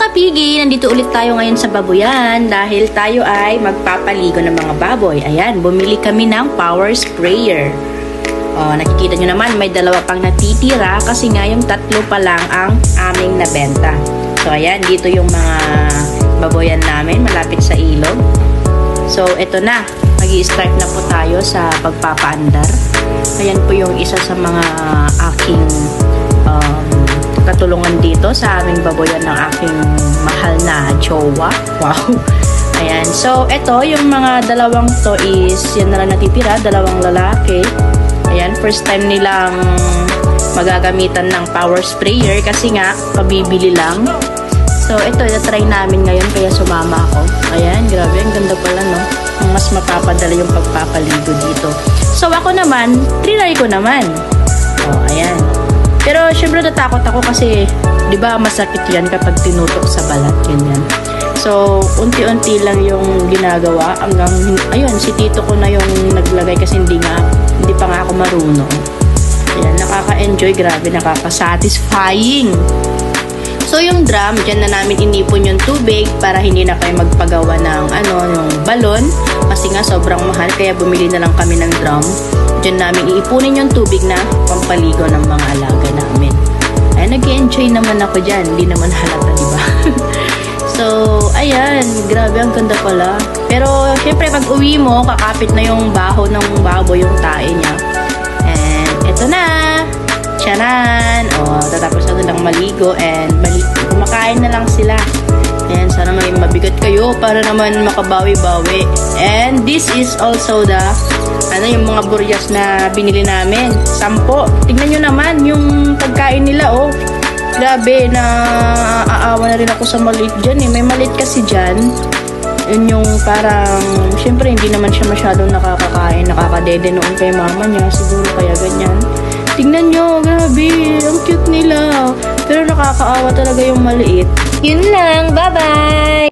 kapigi, nandito ulit tayo ngayon sa baboyan dahil tayo ay magpapaligo ng mga baboy. Ayan, bumili kami ng power sprayer. Nakikita nyo naman, may dalawa pang natitira kasi nga yung tatlo pa lang ang aming nabenta. So ayan, dito yung mga baboyan namin malapit sa ilog. So eto na, mag-i-start na po tayo sa pagpapaandar. Ayan po yung isa sa mga aking katulungan dito sa aming baboyan ng aking mahal na jowa. Wow! Ayan. So, ito, yung mga dalawang to is, yan na lang natitira, dalawang lalaki. Ayan, first time nilang magagamitan ng power sprayer kasi nga, kabibili lang. So, ito, try namin ngayon kaya sumama ako. Ayan, grabe, ang ganda pala, no? Mas mapapadala yung pagpapaligo dito. So, ako naman, trinay ko naman. Ayan. Pero syempre natakot ako kasi 'di ba masakit 'yan kapag tinutok sa balat ganyan. So unti-unti lang yung ginagawa hanggang ayun si tito ko na yung naglagay kasi hindi pa nga ako marunong. Ayan, nakaka-enjoy, grabe, nakaka-satisfying. So yung drum, dyan na namin inipon yung tubig para hindi na kayo magpagawa ng yung balon kasi nga sobrang mahal kaya bumili na lang kami ng drum. Diyan namin iipunin yung tubig na pampaligo ng mga alaga namin. Ay, nag-enjoy naman ako dyan. Hindi naman halata, diba? So, ayan. Grabe, ang ganda pala. Pero, syempre, pag uwi mo, kakapit na yung baho ng baboy yung tae niya. And, eto na. Tiyanan. Tatapos na silang maligo and kumakain na lang sila. Ayan, sana may mabigat kayo para naman makabawi-bawi. And this is also the yung mga buryas na binili namin. 10. Tingnan nyo naman yung pagkain nila, oh. Grabe, na aawa na rin ako sa maliit dyan, eh. May maliit kasi dyan. Yun yung parang, syempre hindi naman siya masyadong nakakakain, nakakadede noon kay mama niya. Siguro kaya ganyan. Tingnan nyo, grabe, ang cute nila. Pero nakakaawa talaga yung maliit. Yun lang, bye-bye!